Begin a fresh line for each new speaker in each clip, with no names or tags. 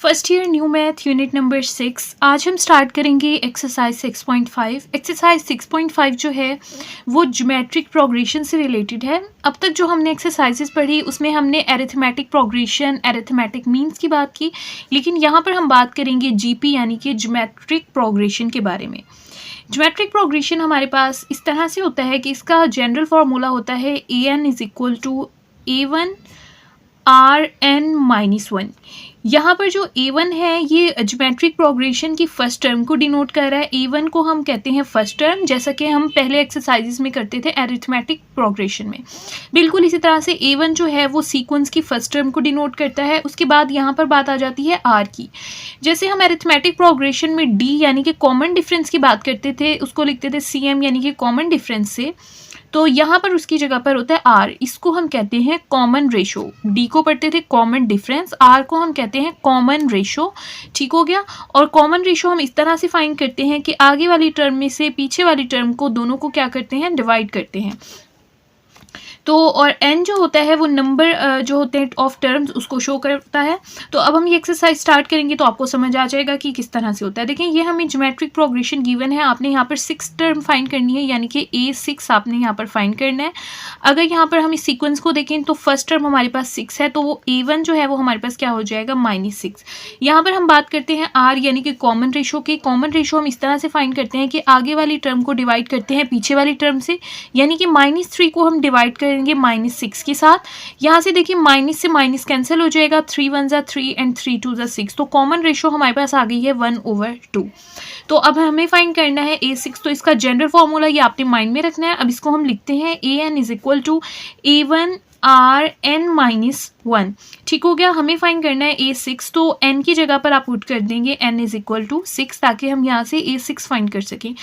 First year new math unit number 6। आज हम start करेंगे एक्सरसाइज 6.5। एक्सरसाइज 6.5 जो है वो ज्योमेट्रिक प्रोग्रेशन से रिलेटेड है। अब तक जो हमने एक्सरसाइजेस पढ़ी उसमें हमने एरिथमेटिक प्रोग्रेशन, एरिथमेटिक मीन्स की बात की, लेकिन यहाँ पर हम बात करेंगे जीपी यानी कि ज्योमेट्रिक प्रोग्रेशन के बारे में। ज्योमेट्रिक प्रोग्रेशन हमारे पास इस तरह से होता है कि इसका जनरल फार्मूला होता है an is equal to a1 Rn-1। यहाँ पर जो a1 है ये ज्योमेट्रिक प्रोग्रेशन की फर्स्ट टर्म को डिनोट कर रहा है। a1 को हम कहते हैं फर्स्ट टर्म, जैसा कि हम पहले एक्सरसाइजेस में करते थे एरिथमेटिक प्रोग्रेशन में। बिल्कुल इसी तरह से a1 जो है वो सीक्वेंस की फर्स्ट टर्म को डिनोट करता है। उसके बाद यहाँ पर बात आ जाती है r की। जैसे हम एरिथमेटिक प्रोग्रेशन में d यानी कि कॉमन डिफरेंस की बात करते थे, उसको लिखते थे cm यानी कि कॉमन डिफरेंस से, तो यहाँ पर उसकी जगह पर होता है r। इसको हम कहते हैं कॉमन रेशो। d को पढ़ते थे कॉमन डिफरेंस, r को हम कहते हैं कॉमन रेशो। ठीक हो गया। और कॉमन रेशो हम इस तरह से फाइंड करते हैं कि आगे वाली टर्म में से पीछे वाली टर्म को दोनों को क्या करते हैं, डिवाइड करते हैं। तो और n जो होता है वो नंबर जो होते हैं ऑफ टर्म्स उसको शो करता है। तो अब हम ये एक्सरसाइज स्टार्ट करेंगे तो आपको समझ आ जाएगा कि किस तरह से होता है। देखें, ये हमें ज्योमेट्रिक प्रोग्रेशन गिवन है। आपने यहाँ पर 6 टर्म फाइंड करनी है, यानी कि a6 आपने यहाँ पर फाइंड करना है। अगर यहाँ पर हम इस सीक्वेंस को देखें तो फर्स्ट टर्म हमारे पास 6 है, तो वो a1 जो है वो हमारे पास क्या हो जाएगा, -6। यहाँ पर हम बात करते हैं r यानी कि कॉमन रेशो की। कॉमन रेशो हम इस तरह से फाइंड करते हैं कि आगे वाली टर्म को डिवाइड करते हैं पीछे वाली टर्म से, यानी कि -3 को हम डिवाइड करेंगे -6 के साथ। यहाँ से देखिए माइनस से माइनस कैंसिल हो जाएगा, 3 1 ज़ा 3 एंड 3 2 ज़ा 6। तो कॉमन रेशो हमारे पास आ गई है 1/2। तो अब हमें फाइंड करना है a6। तो इसका जनरल फॉर्मूला ये आपने माइंड में रखना है। अब इसको हम लिखते हैं an is equal to a1 Rn-1। ठीक हो गया। हमें फाइंड करना है a6, तो n की जगह पर आप पुट कर देंगे n इज इक्वल टू 6, ताकि हम यहाँ से a6 फाइंड कर सकें।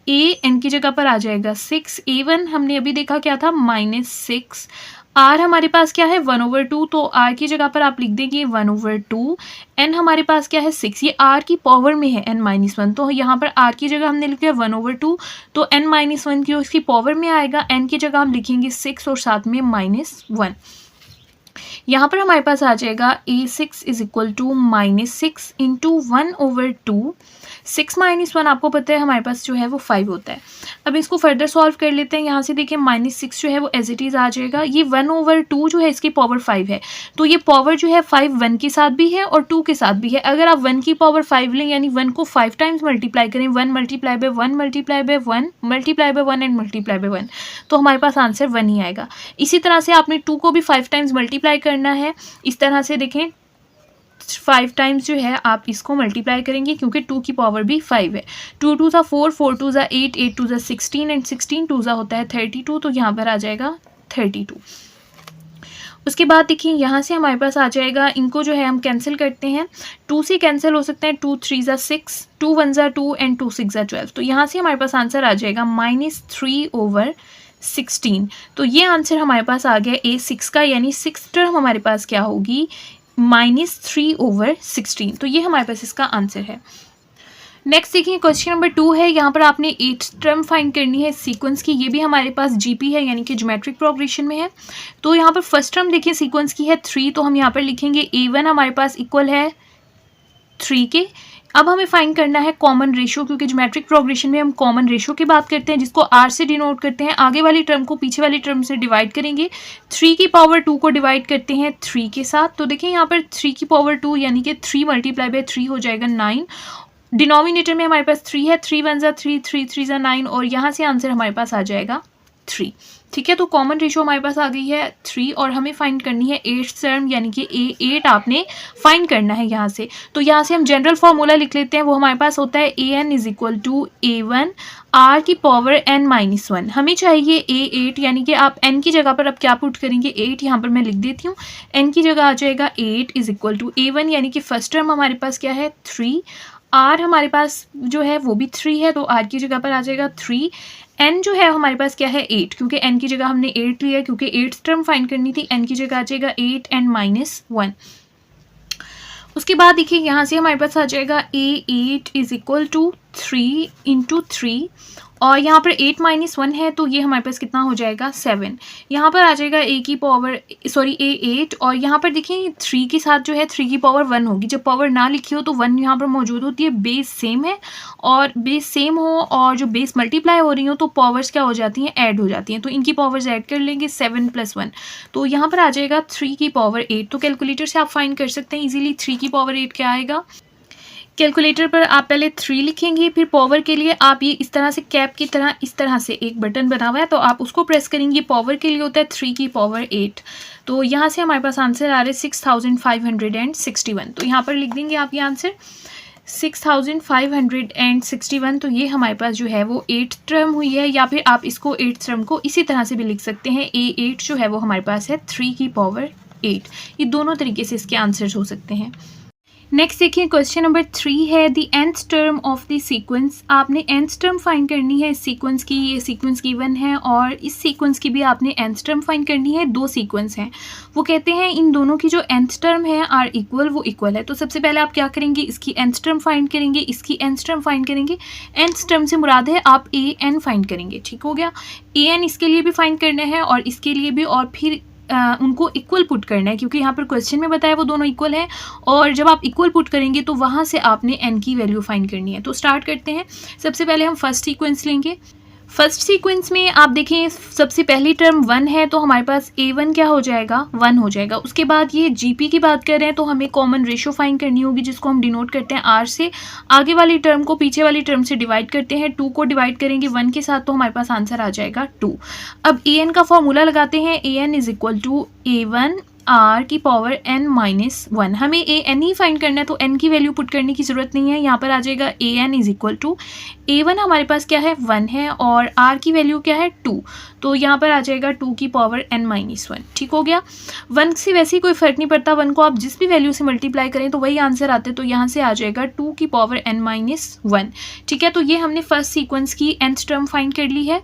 a n की जगह पर आ जाएगा 6, a1 हमने अभी देखा क्या था, -6, r हमारे पास क्या है 1/2, तो r की जगह पर आप लिख देंगे 1/2। n हमारे पास क्या है 6, ये r की पावर में है n-1, तो यहाँ पर r की जगह हमने लिख दिया 1/2, तो n-1 की उसकी पावर में आएगा। n की जगह हम लिखेंगे 6 और साथ में -1। यहाँ पर हमारे पास आ जाएगा a6 is equal to -6 into 1/2। 6 - 1 आपको पता है हमारे पास जो है वो 5 होता है। अब इसको फर्दर सॉल्व कर लेते हैं। यहाँ से देखिए -6 जो है वो एज इट इज़ आ जाएगा। ये 1/2 जो है इसकी पावर 5 है, तो ये पावर जो है 5 1 के साथ भी है और 2 के साथ भी है। अगर आप 1 की पावर 5 लें, यानी 1 को 5 टाइम्स मल्टीप्लाई करें, 1 multiply by 1 multiply by 1 multiply by 1 and multiply by 1, तो हमारे पास आंसर 1 ही आएगा। इसी तरह से आपने 2 को भी 5 टाइम्स मल्टीप्लाई करना है। इस तरह से देखें 5 टाइम्स जो है आप इसको मल्टीप्लाई करेंगे, क्योंकि 2 की पावर भी 5 है। 2 2 ज़ा 4, 4 2 ज़ा 8, 8 2 ज़ा 16 एंड 16 2 ज़ा होता है 32, तो यहाँ पर आ जाएगा 32। उसके बाद देखिए यहाँ से हमारे पास आ जाएगा, इनको जो है हम कैंसिल करते हैं। 2 से कैंसिल हो सकते हैं, 2 3 ज़ा 6, 2 1 ज़ा 2 एंड 2 6 ज़ा 12। तो यहाँ से हमारे पास आंसर आ जाएगा -3/16। तो ये आंसर हमारे पास आ गया a6 का, यानी 6th टर्म हमारे पास क्या होगी, -3/16। तो ये हमारे पास इसका आंसर है। नेक्स्ट देखिए क्वेश्चन नंबर 2 है। यहाँ पर आपने 8th टर्म फाइंड करनी है सीक्वेंस की। ये भी हमारे पास जीपी है, यानी कि ज्योमेट्रिक प्रोग्रेशन में है। तो यहाँ पर फर्स्ट टर्म देखिए सीक्वेंस की है 3, तो हम यहाँ पर लिखेंगे a1 हमारे पास इक्वल है 3 के। अब हमें फाइंड करना है कॉमन रेशो, क्योंकि ज्योमेट्रिक प्रोग्रेशन में हम कॉमन रेशो की बात करते हैं, जिसको r से डिनोट करते हैं। आगे वाली टर्म को पीछे वाली टर्म से डिवाइड करेंगे। 3 की पावर 2 को डिवाइड करते हैं 3 के साथ। तो देखिए यहाँ पर 3 की पावर 2 यानी कि 3 मल्टीप्लाई बाय 3 हो जाएगा 9। डिनोमिनेटर में हमारे पास 3 है, 3 1 ज़ा 3, 3 3 ज़ा 9, और यहाँ से आंसर हमारे पास आ जाएगा 3। ठीक है, तो कॉमन रेशो हमारे पास आ गई है 3, और हमें फाइंड करनी है 8th टर्म, यानी कि a8 आपने फाइंड करना है यहाँ से। तो यहाँ से हम जनरल फार्मूला लिख लेते हैं। वो हमारे पास होता है an is equal to a1 r की पावर n-1। हमें चाहिए a8, यानी कि आप n की जगह पर अब क्या पुट करेंगे, 8 यहाँ पर मैं लिख देती हूँ। n की जगह आ जाएगा 8 इज इक्वल टू a1, यानी कि फर्स्ट टर्म हमारे पास क्या है 3, r हमारे पास जो है वो भी 3 है, तो r की जगह पर आ जाएगा 3। n जो है हमारे पास क्या है 8, क्योंकि n की जगह हमने 8 लिया, क्योंकि 8th टर्म फाइंड करनी थी। n की जगह आ जाएगा 8 एंड -1। उसके बाद देखिए यहाँ से हमारे पास आ जाएगा a8 is equal to 3 into 3 और यहाँ पर 8 माइनस 1 है तो ये हमारे पास कितना हो जाएगा 7। यहाँ पर आ जाएगा ए की पावर सॉरी ए 8 और यहाँ पर देखिए 3 के साथ जो है 3 की पावर 1 होगी। जब पावर ना लिखी हो तो 1 यहाँ पर मौजूद होती है। बेस सेम है और बेस सेम हो और जो बेस मल्टीप्लाई हो रही हो तो पावर्स क्या हो जाती हैं, ऐड हो जाती हैं। तो इनकी पावर्स ऐड कर लेंगे 7 + 1 तो यहाँ पर आ जाएगा 3 की पावर 8। तो कैलकुलेटर से आप फाइंड कर सकते हैं इजीली 3 की पावर 8 क्या आएगा। कैलकुलेटर पर आप पहले 3 लिखेंगे, फिर पावर के लिए आप ये इस तरह से कैप की तरह इस तरह से एक बटन बना हुआ है तो आप उसको प्रेस करेंगे। पावर के लिए होता है 3 की पावर 8। तो यहाँ से हमारे पास आंसर आ रहा है 6561। तो यहाँ पर लिख देंगे आप ये आंसर 6561। तो ये हमारे पास जो है वो 8th टर्म हुई है, या फिर आप इसको 8th टर्म को इसी तरह से भी लिख सकते हैं। A8 जो है वो हमारे पास है 3 की पावर 8। ये दोनों तरीके से इसके आंसर्स हो सकते हैं। नेक्स्ट देखिए क्वेश्चन नंबर 3 है the nth term of the sequence. आपने nth टर्म फाइंड करनी है इस सीक्वेंस की। ये सीक्वेंस गिवन है और इस सीक्वेंस की भी आपने nth टर्म फाइंड करनी है। दो सीक्वेंस हैं, वो कहते हैं इन दोनों की जो nth टर्म है आर इक्वल, वो इक्वल है। तो सबसे पहले आप क्या करेंगे, इसकी nth टर्म फाइंड करेंगे, इसकी nth टर्म फाइंड करेंगे। nth टर्म से मुराद है आप an फाइंड करेंगे, ठीक हो गया। an इसके लिए भी फाइंड करना है और इसके लिए भी, और फिर उनको इक्वल पुट करना है क्योंकि यहाँ पर क्वेश्चन में बताया वो दोनों इक्वल है। और जब आप इक्वल पुट करेंगे तो वहाँ से आपने n की वैल्यू फाइंड करनी है। तो स्टार्ट करते हैं। सबसे पहले हम फर्स्ट सीक्वेंस लेंगे। फर्स्ट सीक्वेंस में आप देखें सबसे पहली टर्म 1 है तो हमारे पास a1 क्या हो जाएगा, 1 हो जाएगा। उसके बाद ये gp की बात कर रहे हैं तो हमें कॉमन रेशो फाइंड करनी होगी जिसको हम डिनोट करते हैं r से। आगे वाली टर्म को पीछे वाली टर्म से डिवाइड करते हैं। 2 को डिवाइड करेंगे 1 के साथ तो हमारे पास आंसर आ जाएगा 2। अब an का फॉर्मूला लगाते हैं। an is equal to a1 r की पावर n-1। हमें an ही फाइंड करना है तो n की वैल्यू पुट करने की ज़रूरत नहीं है। यहाँ पर आ जाएगा an is equal to a1 हमारे पास क्या है 1 है और r की वैल्यू क्या है 2। तो यहाँ पर आ जाएगा 2 की पावर n-1, ठीक हो गया। 1 से वैसे ही कोई फ़र्क नहीं पड़ता, 1 को आप जिस भी वैल्यू से मल्टीप्लाई करें तो वही आंसर आते हैं। तो यहाँ से आ जाएगा 2 की पावर n-1, ठीक है। तो ये हमने फर्स्ट सीक्वेंस की nth टर्म फाइंड कर ली है।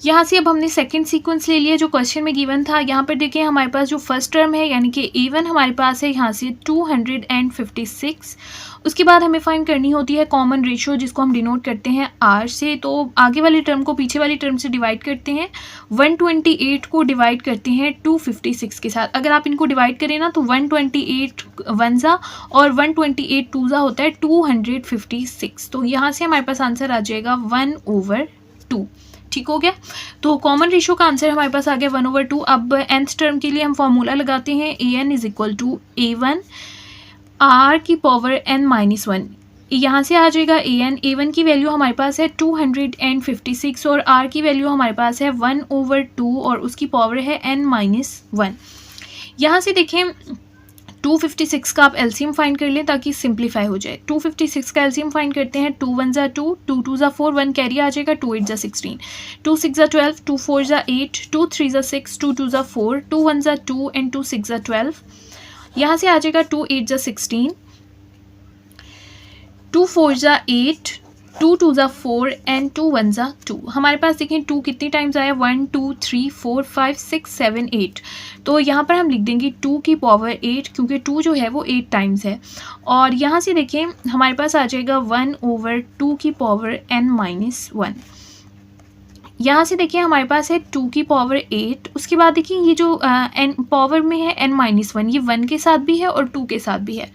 यहाँ से अब हमने सेकंड सीक्वेंस ले लिया जो क्वेश्चन में गिवन था। यहाँ पर देखिए हमारे पास जो फर्स्ट टर्म है यानी कि a1 हमारे पास है यहाँ से 256। उसके बाद हमें फाइंड करनी होती है कॉमन रेशियो जिसको हम डिनोट करते हैं r से। तो आगे वाली टर्म को पीछे वाली टर्म से डिवाइड करते हैं। 128 को डिवाइड करते हैं 256 के साथ। अगर आप इनको डिवाइड करें ना तो 128 1 और 128 2 होता है 256। तो यहाँ से हमारे पास आंसर आ जाएगा 1/2, ठीक हो गया। तो कॉमन रेशियो का आंसर हमारे पास आ गया 1/2। अब nth टर्म के लिए हम फॉर्मूला लगाते हैं। an is equal to a1 r की पावर n-1। यहाँ से आ जाएगा a1 की वैल्यू हमारे पास है 256 और r की वैल्यू हमारे पास है 1/2 और उसकी पावर है n-1। यहाँ से देखें 256 का आप एलसीएम फाइंड कर लें ताकि सिंप्लीफाई हो जाए। 256 का एलसीएम फाइंड करते हैं। 2 1 ज़ा 2, 2 2 ज़ा 4, 1 कैरी आ जाएगा, 2 8 ज़ा 16, 2 6 ज़ा 12, 2 4 ज़ा 8, 2 3 ज़ा 6, 2 2 ज़ा 4, 2 1 ज़ा 2 एंड 2 6 ज़ा 12। यहाँ से आ जाएगा 2 8 ज़ा 16, 2 4 ज़ा 8, 2 2 ज़ा 4 एंड 2 1 ज़ा 2। हमारे पास देखें 2 कितनी टाइम्स आया, 1 2 3 4 5 6 7 8। तो यहाँ पर हम लिख देंगे 2 की पावर 8 क्योंकि 2 जो है वो 8 टाइम्स है। और यहाँ से देखें हमारे पास आ जाएगा 1/2 की पावर n-1। यहाँ से देखिए हमारे पास है 2 की पावर 8। उसके बाद देखिए ये जो n पावर में है n-1, ये 1 के साथ भी है और 2 के साथ भी है।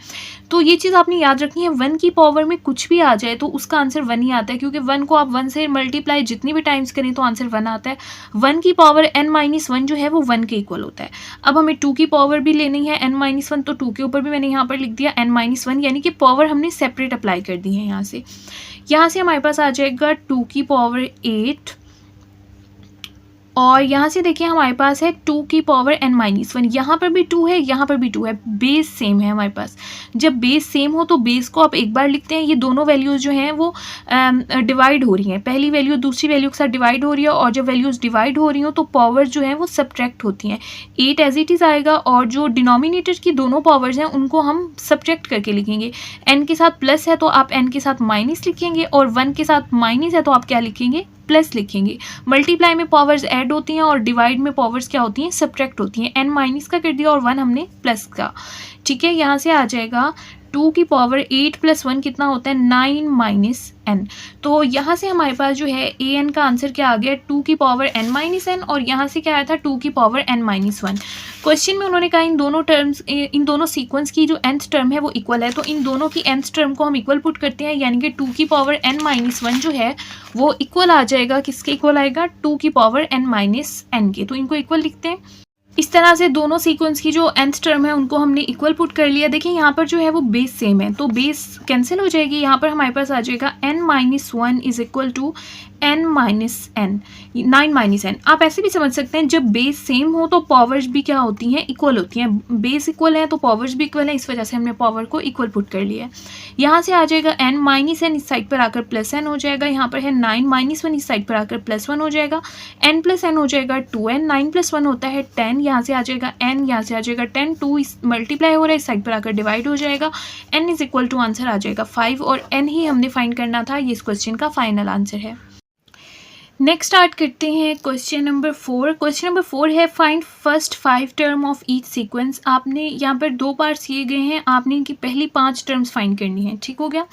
तो ये चीज़ आपने याद रखनी है, 1 की पावर में कुछ भी आ जाए तो उसका आंसर 1 ही आता है क्योंकि 1 को आप 1 से मल्टीप्लाई जितनी भी टाइम्स करें तो आंसर 1 आता है। 1 की पावर n-1 जो है वो 1 के इक्वल होता है। अब हमें 2 की पावर भी लेनी है n-1, तो 2 के ऊपर भी मैंने यहाँ पर लिख दिया n-1 यानी कि पावर हमने सेपरेट अप्लाई कर दी है। यहाँ से हमारे पास आ जाएगा 2 की पावर 8 और यहाँ से देखिए हमारे पास है 2 की पावर n-1। यहाँ पर भी 2 है, यहाँ पर भी 2 है, बेस सेम है हमारे पास। जब बेस सेम हो तो बेस को आप एक बार लिखते हैं। ये दोनों वैल्यूज़ जो हैं वो डिवाइड हो रही हैं, पहली वैल्यू दूसरी वैल्यू के साथ डिवाइड हो रही है और जब वैल्यूज़ डिवाइड हो रही हो तो पावर्स जो हैं वो सब्ट्रैक्ट होती हैं। 8 एज इट इज़ आएगा और जो डिनोमिनेटर की दोनों पावर्स हैं उनको हम सब्ट्रैक्ट करके लिखेंगे। n के साथ प्लस है तो आप n के साथ माइनस लिखेंगे और 1 के साथ माइनस है तो आप क्या लिखेंगे, प्लस लिखेंगे। मल्टीप्लाई में पावर्स ऐड होती हैं और डिवाइड में पावर्स क्या होती हैं, सब्ट्रैक्ट होती हैं। n माइनस का कर दिया और 1 हमने प्लस का, ठीक है। यहाँ से आ जाएगा 2 की पावर 8 + 1 कितना होता है 9 - n। तो यहाँ से हमारे पास जो है ए एन का आंसर क्या आ गया 2 की पावर n - n, और यहाँ से क्या आया था 2 की पावर n - 1। क्वेश्चन में उन्होंने कहा इन दोनों सीक्वेंस की जो nth टर्म है वो इक्वल है, तो इन दोनों की nth टर्म को हम इक्वल पुट करते हैं, यानी कि 2 की पावर n - 1 जो है वो इक्वल आ जाएगा, किसके इक्वल आएगा 2 की पावर n - n के। तो इनको इक्वल लिखते हैं। इस तरह से दोनों सीक्वेंस की जो nth टर्म है उनको हमने इक्वल पुट कर लिया। देखिए यहाँ पर जो है वो बेस सेम है, तो बेस कैंसिल हो जाएगी। यहाँ पर हमारे पास आ जाएगा n - 1 is equal to n - n, 9 - n। आप ऐसे भी समझ सकते हैं जब बेस सेम हो तो पावर्स भी क्या होती हैं इक्वल होती हैं। बेस इक्वल है तो पावर्स भी इक्वल है, इस वजह से हमने पावर को इक्वल पुट कर लिया है। यहाँ से आ जाएगा n - n इस साइड पर आकर प्लस n हो जाएगा। यहाँ पर है 9 - 1 इस साइड पर आकर प्लस 1 हो जाएगा। n + n हो जाएगा 2n, 9 + 1 होता है 10। यहाँ से आ जाएगा n, यहाँ से आ जाएगा 10, 2 इस मल्टीप्लाई हो रहा है, इस साइड पर आकर डिवाइड हो जाएगा। n is equal to answer आ जाएगा 5, और n ही हमने फाइंड करना था। ये इस क्वेश्चन का फाइनल आंसर है। नेक्स्ट स्टार्ट करते हैं क्वेश्चन नंबर 4। क्वेश्चन नंबर 4 है find first 5 term of each sequence. आपने यहाँ पर 2 पार्ट्स किए गए हैं, आपने इनकी पहली 5 टर्म्स फाइंड करनी है। ठीक हो गया।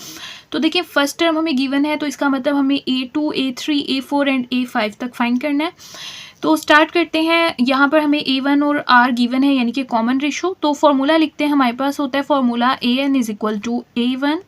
तो देखिए फर्स्ट टर्म हमें गिवन है, तो इसका मतलब हमें A2, A3, A4 and A5 तक फाइंड करना है। तो स्टार्ट करते हैं। यहाँ पर हमें A1 और R गिवन है, यानी कि कॉमन रेशो। तो फॉर्मूला लिखते हैं। हमारे पास होता है formula AN is equal to A1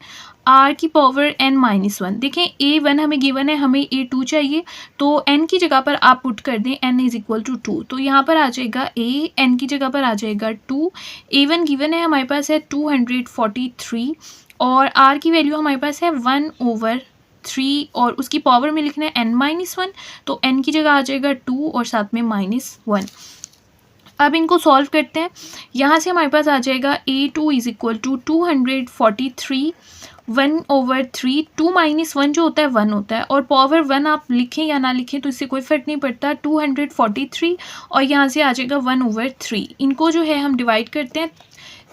R की पावर n - 1। देखें A1 हमें गिवन है, हमें A2 चाहिए, तो n की जगह पर आप पुट कर दें n इज इक्वल टू 2। तो यहाँ पर आ जाएगा A, n की जगह पर आ जाएगा 2। A1 गिवन है हमारे पास है 243, और R की वैल्यू हमारे पास है 1/3, और उसकी पावर में लिखना है n - 1, तो n की जगह आ जाएगा 2 और साथ में -1। अब इनको सॉल्व करते हैं। यहाँ से हमारे पास आ जाएगा A2 इज इक्वल टू 243 1/3, 2 - 1 जो होता है 1 होता है, और पावर 1 आप लिखें या ना लिखें तो इससे कोई फ़र्क नहीं पड़ता। 243 और यहाँ से आ जाएगा 1/3। इनको जो है हम डिवाइड करते हैं।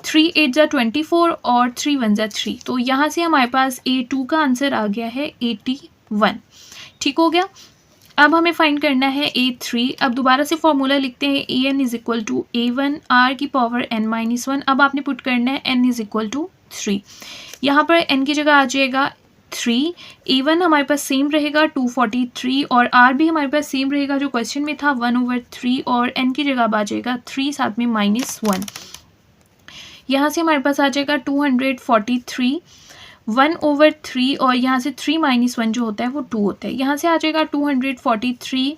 3 8 ज़ा 24 और 3 1 ज़ा 3, तो यहाँ से हमारे पास A2 का आंसर आ गया है 81। ठीक हो गया। अब हमें फाइंड करना है A3। अब दोबारा से फॉर्मूला लिखते हैं। AN is equal to A1 R की पावर n - 1। अब आपने पुट करना है n इज इक्वल टू 3। यहाँ पर n की जगह आ जाएगा 3। A1 हमारे पास सेम रहेगा 243, और R भी हमारे पास सेम रहेगा जो क्वेश्चन में था 1/3, और n की जगह आ जाएगा 3 साथ में -1। यहाँ से हमारे पास आ जाएगा 243 1/3, और यहाँ से 3 - 1 जो होता है वो 2 होता है। यहाँ से आ जाएगा 243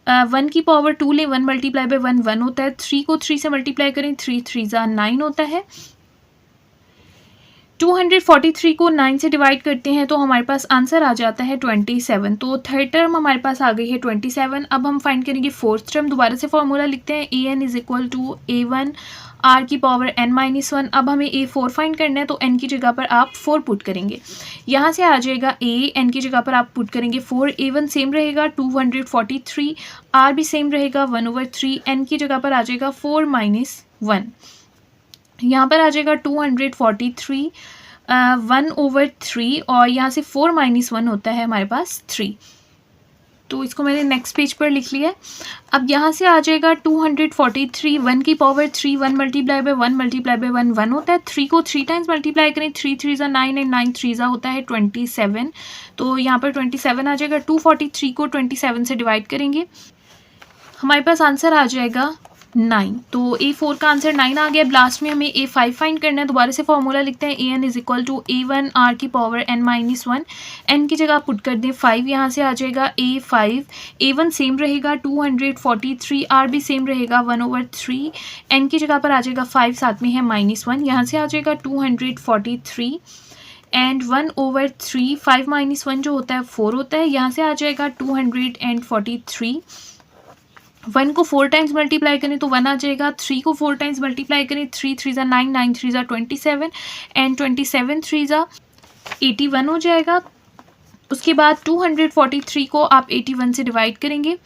1 की पावर 2 ले, 1 × 1 1 होता है। 3 को 3 से मल्टीप्लाई करें, 3 3 ज़ा 9 होता है। 243 को 9 से डिवाइड करते हैं तो हमारे पास आंसर आ जाता है 27। तो थर्ड टर्म हमारे पास आ गई है 27। अब हम फाइंड करेंगे फोर्थ टर्म। दोबारा से फॉर्मूला लिखते हैं। AN is equal to A1 R की पावर n - 1। अब हमें A4 फाइंड करना है, तो n की जगह पर आप 4 पुट करेंगे। यहाँ से आ जाएगा A, n की जगह पर आप पुट करेंगे 4। A1 सेम रहेगा 243, R भी सेम रहेगा 1/3, n की जगह पर आ जाएगा 4 - 1। यहाँ पर आ जाएगा 243 1/3, और यहाँ से 4 - 1 होता है हमारे पास 3। तो इसको मैंने नेक्स्ट पेज पर लिख लिया है। अब यहाँ से आ जाएगा 243 1 की पावर 3, 1 × 1 × 1 1 होता है। 3 को 3 टाइम्स मल्टीप्लाई करें, 3 3 ज़ा 9 एंड 9 3 ज़ा होता है 27। तो यहाँ पर 27 आ जाएगा। 243 को 27 से डिवाइड करेंगे, हमारे पास आंसर आ जाएगा 9। तो A4 का आंसर 9 आ गया। लास्ट में हमें A5 फाइंड करना है। दोबारा से फॉर्मूला लिखते हैं। AN is equal to A1 R की पावर n - 1। n की जगह पुट कर दें 5। यहाँ से आ जाएगा A5। A1 सेम रहेगा 243, R भी सेम रहेगा 1/3, n की जगह पर आ जाएगा 5, साथ में है -1। यहाँ से आ जाएगा 243 एंड 1/3, 5 - 1 जो होता है 4 होता है। यहाँ से आ जाएगा 243। 1 को 4 टाइम्स मल्टीप्लाई करें तो 1 आ जाएगा। 3 को 4 टाइम्स मल्टीप्लाई करें, 3 3 ज़ा 9 9 3 ज़ा 27 एंड 27 3 ज़ा 81 हो जाएगा। उसके बाद 243 को आप 81 से डिवाइड करेंगे,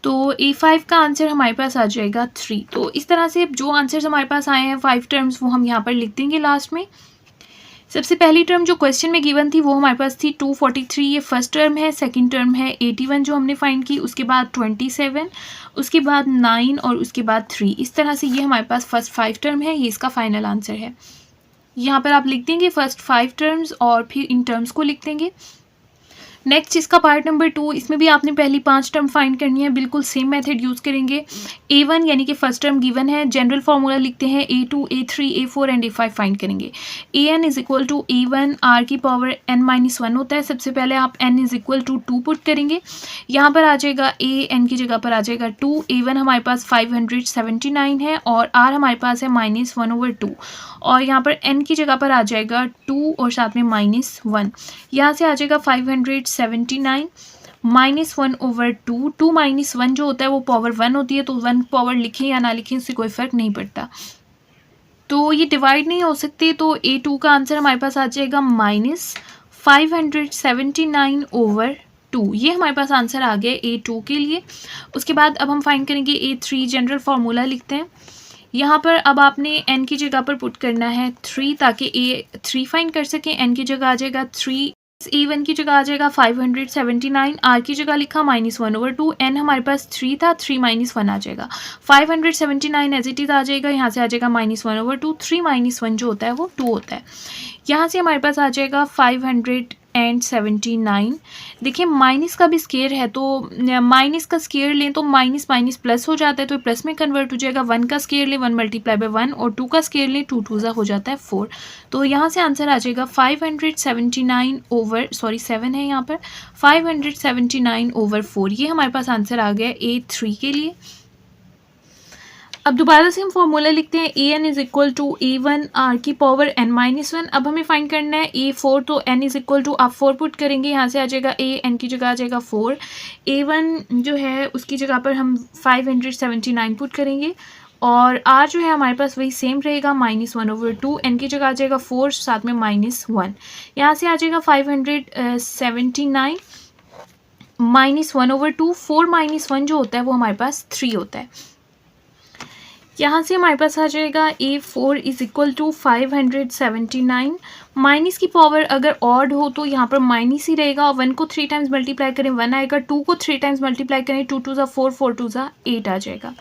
तो A5 का आंसर हमारे पास आ जाएगा 3। तो इस तरह से जो आंसर्स हमारे पास आए हैं 5 टर्म्स, वो हम यहाँ पर लिख देंगे लास्ट में। सबसे पहली टर्म जो क्वेश्चन में गिवन थी वो हमारे पास थी 243, ये फर्स्ट टर्म है। सेकंड टर्म है 81 जो हमने फाइंड की, उसके बाद 27, उसके बाद 9 और उसके बाद 3। इस तरह से ये हमारे पास फर्स्ट 5 टर्म है। ये इसका फाइनल आंसर है। यहाँ पर आप लिख देंगे फर्स्ट 5 टर्म्स और फिर इन टर्म्स को लिख देंगे। नेक्स्ट इसका पार्ट नंबर 2, इसमें भी आपने पहली 5 टर्म फाइंड करनी है, बिल्कुल सेम मेथड यूज़ करेंगे। A1 यानी कि फर्स्ट टर्म गिवन है, जनरल फार्मूला लिखते हैं, A2 A3 A4 and A5 find करेंगे। An is equal to A1 R की पावर n-1 होता है। सबसे पहले आप n is equal to 2 put करेंगे, यहाँ पर आ जाएगा A, n की जगह पर आ जाएगा 2, A1 हमारे पास 579 है और R हमारे पास है -1/2 और यहाँ पर n की जगह पर आ जाएगा 2 और साथ में -1, यहाँ से आ जाएगा 579 -1/2, 2 -1 जो होता है वो पावर 1 होती है, तो 1 पावर लिखें या ना लिखें इससे कोई फ़र्क नहीं पड़ता, तो ये डिवाइड नहीं हो सकती, तो A2 का आंसर हमारे पास आ जाएगा -579/2, ये हमारे पास आंसर आ गया A2 के लिए। उसके बाद अब हम फाइंड करेंगे A3, जनरल फार्मूला लिखते हैं, यहाँ पर अब आपने n की जगह पर पुट करना है 3 ताकि A3 फाइंड कर सकें। n की जगह आ जाएगा 3, A1 की जगह आ जाएगा 579, R की जगह लिखा -1/2, n हमारे पास 3 था, 3 -1 आ जाएगा, 579 एज इट इज़ आ जाएगा, यहाँ से आ जाएगा -1/2, 3 -1 जो होता है वो 2 होता है, यहाँ से हमारे पास आ जाएगा 579। देखिए माइनस का भी स्केयर है, तो माइनस का स्केयर लें तो माइनस माइनस प्लस हो जाता है, तो प्लस में कन्वर्ट हो जाएगा। 1 का स्केयर लें 1 × 1 और 2 का स्केयर लें 2 2 हो जाता है 4, तो यहाँ से आंसर आ जाएगा 7 है यहाँ पर 579/4, ये हमारे पास आंसर आ गया A3 के लिए। अब दोबारा से हम फॉर्मूला लिखते हैं, An is equal to A1 R की पावर n-1। अब हमें फाइंड करना है A4, तो n इज इक्वल टू आप 4 पुट करेंगे, यहाँ से आ जाएगा A, n की जगह आ जाएगा 4, A1 जो है उसकी जगह पर हम 579 पुट करेंगे और R जो है हमारे पास वही सेम रहेगा -1/2, n की जगह आ जाएगा 4 साथ में -1, यहाँ से आ जाएगा 579 -1/2, 4 -1 जो होता है वो हमारे पास 3 होता है, यहाँ से हमारे पास आ जाएगा A4 is equal to 579, minus की पावर अगर ऑड हो तो यहाँ पर माइनस ही रहेगा, 1 को 3 टाइम्स मल्टीप्लाई करें 1 आएगा, 2 को 3 टाइम्स मल्टीप्लाई करें 2 2 4 4 2 8 आ जाएगा,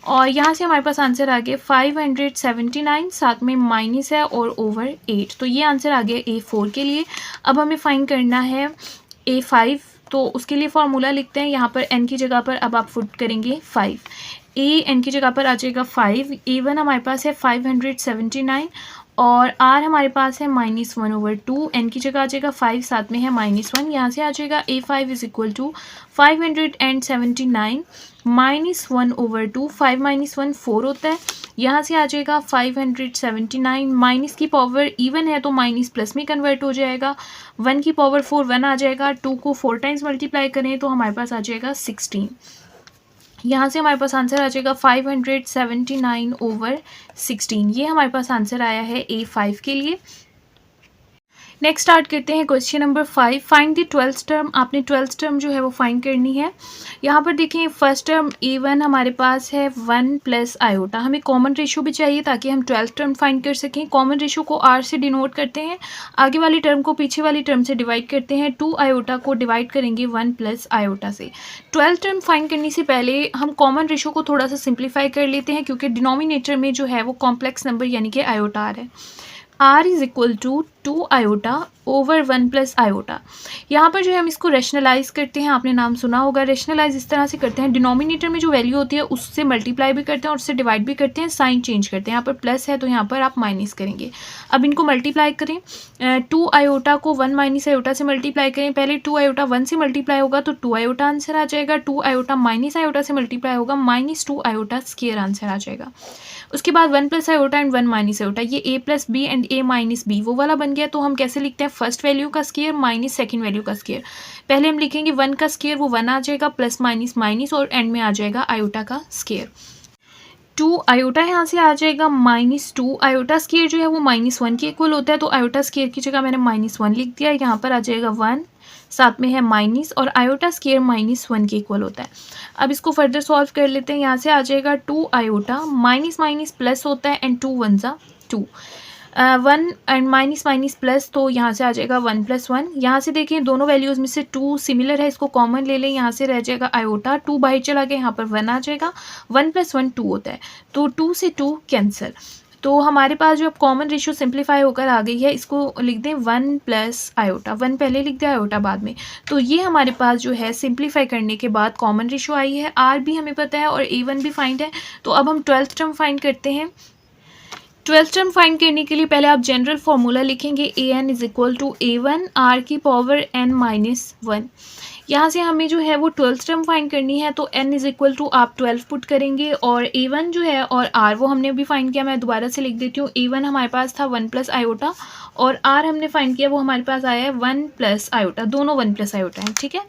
और यहाँ से हमारे पास आंसर आ गया 579, साथ में माइनस है और ओवर 8, तो ये आंसर आ गया A4 के लिए। अब हमें फाइंड करना है A5, तो उसके लिए फार्मूला लिखते हैं, यहाँ पर n की जगह पर अब आप पुट करेंगे 5, n की जगह पर आ जाएगा 5, A1 हमारे पास है 579 और R हमारे पास है -1/2, n की जगह आ जाएगा 5 साथ में है -1, यहाँ से आ जाएगा A5 इज इक्वल टू 579 -1/2, 5 -1 4 होता है, यहाँ से आ जाएगा 579, माइनस की पावर इवन है तो माइनस प्लस में कन्वर्ट हो जाएगा, 1 की पावर 4 1 आ जाएगा, 2 को 4 टाइम्स मल्टीप्लाई करें तो हमारे पास आ जाएगा 16, यहाँ से हमारे पास आंसर आ जाएगा 579/16, ये हमारे पास आंसर आया है A5 के लिए। नेक्स्ट स्टार्ट करते हैं question number 5, find the 12th term. आपने 12th टर्म जो है वो फाइंड करनी है। यहाँ पर देखें फर्स्ट टर्म A1 हमारे पास है 1 + आयोटा, हमें कॉमन रेशो भी चाहिए ताकि हम 12th टर्म फाइंड कर सकें। कॉमन रेशो को R से डिनोट करते हैं, आगे वाली टर्म को पीछे वाली टर्म से डिवाइड करते हैं, 2 आयोटा को डिवाइड करेंगे 1 + आयोटा से। 12th टर्म फाइंड करने से पहले हम कॉमन रेशो को थोड़ा सा सिंप्लीफाई कर लेते हैं, क्योंकि डिनोमिनेटर में जो है वो कॉम्प्लेक्स नंबर यानी कि आयोटा आ रहा है। R is equal to 2 iota over 1 + iota. यहाँ पर जो है हम इसको रेशनलाइज करते हैं, आपने नाम सुना होगा, रेशनलाइज इस तरह से करते हैं, डिनोमिनेटर में जो वैल्यू होती है उससे मल्टीप्लाई भी करते हैं और उससे डिवाइड भी करते हैं, साइन चेंज करते हैं, यहाँ पर प्लस है तो यहाँ पर आप माइनस करेंगे। अब इनको मल्टीप्लाई करें, 2 आयोटा को 1 - आयोटा से मल्टीप्लाई करें, पहले 2 आयोटा 1 से मल्टीप्लाई होगा तो 2 आयोटा आंसर आ जाएगा, 2 आयोटा माइनस आयोटा से मल्टीप्लाई होगा -2 आयोटा स्क्वायर आंसर आ जाएगा। उसके बाद 1 + आयोटा एंड 1 - आयोटा, ये A + B and A - B वो वाला बन गया, तो हम कैसे लिखते हैं, फर्स्ट वैल्यू का स्क्वायर माइनस सेकंड वैल्यू का स्क्वायर। पहले हम लिखेंगे 1 का स्क्वायर वो 1 आ जाएगा, प्लस माइनस माइनस और एंड में आ जाएगा आयोटा का स्क्वायर। 2 आयोटा यहाँ से आ जाएगा -2, आयोटा स्क्वायर जो है वो -1 के इक्वल होता है, तो आयोटा स्क्वायर की जगह मैंने -1 लिख दिया, यहाँ पर आ जाएगा 1 साथ में है माइनस और आयोटा स्क्वायर -1 के इक्वल होता है। अब इसको फर्दर सॉल्व कर लेते हैं, यहाँ से आ जाएगा 2 आयोटा माइनस माइनस प्लस होता है एंड 2 1 ज़ा 2, 1 एंड माइनस माइनस प्लस, तो यहाँ से आ जाएगा 1 + 1। यहाँ से देखें दोनों वैल्यूज़ में से 2 सिमिलर है, इसको कॉमन ले लें, यहाँ से रह जाएगा आयोटा, 2 बाहर चला गया, यहाँ पर 1 आ जाएगा, 1 + 1 2 होता है, तो 2 से 2 कैंसिल। तो हमारे पास जो अब कॉमन रेशियो सिंप्लीफाई होकर आ गई है, इसको लिख दें 1 प्लस आयोटा, 1 पहले लिख दिया, आयोटा बाद में। तो ये हमारे पास जो है सिंप्लीफाई करने के बाद कॉमन रेशियो आई है, आर भी हमें पता है और A1 भी फाइंड है। तो अब हम 12th टर्म फाइंड करते हैं। 12th टर्म फाइंड करने के लिए पहले आप जनरल फार्मूला लिखेंगे, an is equal to A1 r की पावर n माइनस 1। यहाँ से हमें जो है वो 12th टर्म फाइंड करनी है, तो n इज इक्वल टू आप 12 पुट करेंगे और A1 जो है और r वो हमने अभी फाइंड किया, मैं दोबारा से लिख देती हूँ। A1 हमारे पास था 1 प्लस आयोटा और r हमने फाइंड किया, वो हमारे पास आया है 1 प्लस आयोटा, दोनों 1 प्लस आयोटा हैं, ठीक है।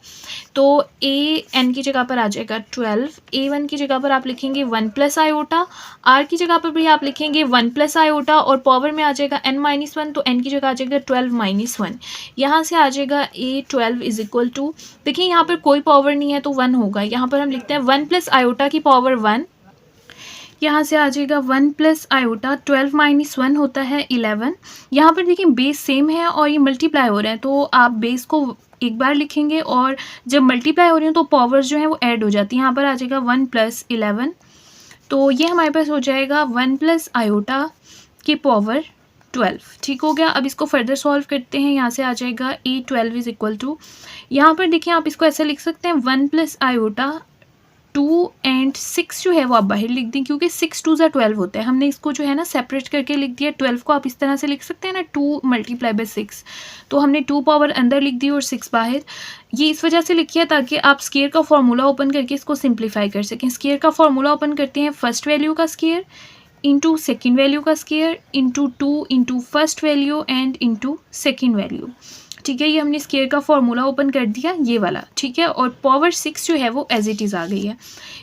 तो an की जगह पर आ जाएगा 12, A1 की जगह पर आप लिखेंगे 1 प्लस आयोटा, r की जगह पर भी आप लिखेंगे 1 प्लस आयोटा और पावर में आ जाएगा n माइनस 1, तो n की जगह आ जाएगा 12 माइनस 1। यहाँ से आ जाएगा A12 इज इक्वल टू, देखिए यहाँ पर कोई पावर नहीं है तो 1 होगा, यहाँ पर हम लिखते हैं 1 प्लस आयोटा की पावर 1, यहाँ से आ जाएगा 1 प्लस आयोटा, 12 माइनस 1 होता है 11। यहाँ पर देखिए बेस सेम है और ये मल्टीप्लाई हो रहे हैं, तो आप बेस को एक बार लिखेंगे और जब मल्टीप्लाई हो रही हैं तो पावर्स जो है वो ऐड हो जाती है। यहाँ पर आ जाएगा 1 प्लस 11, तो ये हमारे पास हो जाएगा 1 प्लस आयोटा की पावर 12, ठीक हो गया। अब इसको फर्दर सॉल्व करते हैं, यहाँ से आ जाएगा A12 इज इक्वल टू, यहाँ पर देखिए आप इसको ऐसे लिख सकते हैं 1 प्लस आयोटा 2 एंड 6 जो है वो आप बाहर लिख दें, क्योंकि 6 2 ज़ा 12 होता है, हमने इसको जो है ना सेपरेट करके लिख दिया। 12 को आप इस तरह से लिख सकते हैं ना 2 मल्टीप्लाई बाय 6, तो हमने 2 पावर अंदर लिख दी और 6 बाहर। ये इस वजह से लिखिए ताकि आप स्केयर का फॉर्मूला ओपन करके इसको सिंप्लीफाई कर सकें। स्केयर का फॉर्मूला ओपन करते हैं, फर्स्ट वैल्यू का स्केयर इंटू सेकेंड वैल्यू का square into 2 into first value and into second value, ठीक है। ये हमने स्केयर का फॉर्मूला ओपन कर दिया, ये वाला, ठीक है। और पावर 6 जो है वो एज इट इज़ आ गई है।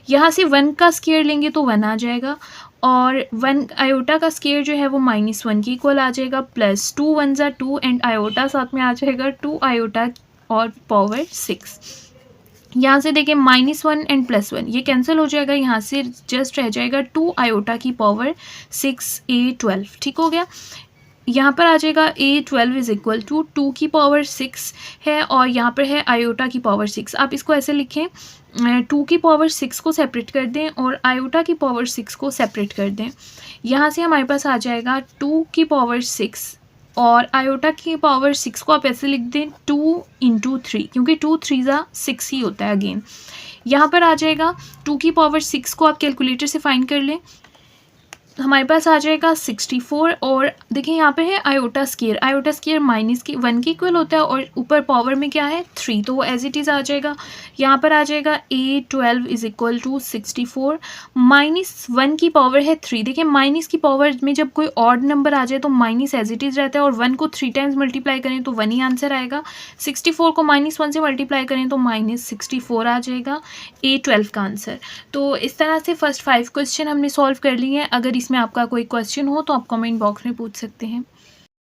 यहाँ से 1 का स्केयर लेंगे तो 1 आ जाएगा और 1 आयोटा का स्केयर जो है वो -1 के इक्वल आ जाएगा, प्लस 2 1 ज़ा 2 एंड आयोटा साथ में आ जाएगा 2 आयोटा और पावर 6। यहाँ से देखें -1 एंड +1 ये कैंसिल हो जाएगा, यहाँ से जस्ट रह जाएगा 2 आयोटा की पावर 6 A12, ठीक हो गया। यहाँ पर आ जाएगा A12 इज इक्वल टू 2 की पावर 6 है और यहाँ पर है आयोटा की पावर 6। आप इसको ऐसे लिखें, 2 की पावर 6 को सेपरेट कर दें और आयोटा की पावर 6 को सेपरेट कर दें। यहाँ से हमारे पास आ जाएगा 2 की पावर 6 और आयोटा की पावर 6 को आप ऐसे लिख दें 2 इंटू 3, क्योंकि 2 3 ज़ा 6 ही होता है अगेन। यहाँ पर आ जाएगा 2 की पावर 6 को आप कैलकुलेटर से फाइंड कर लें, हमारे पास आ जाएगा 64 और देखिए यहाँ पे है आयोटा स्केयर -1 के इक्वल होता है और ऊपर पावर में क्या है 3, तो वो एज इट इज़ आ जाएगा। यहाँ पर आ जाएगा A12 इज इक्वल टू 64, -1 की पावर है 3। देखिए माइनस की पावर में जब कोई ऑड नंबर आ जाए तो माइनस एज इट इज़ रहता है और 1 को 3 टाइम्स मल्टीप्लाई करें तो 1 ही आंसर आएगा। 64 को -1 से मल्टीप्लाई करें तो -64 आ जाएगा A12 का आंसर। तो इस तरह से फर्स्ट 5 क्वेश्चन हमने सॉल्व कर लिए हैं। अगर इसमें आपका कोई क्वेश्चन हो तो आप कमेंट बॉक्स में पूछ सकते हैं।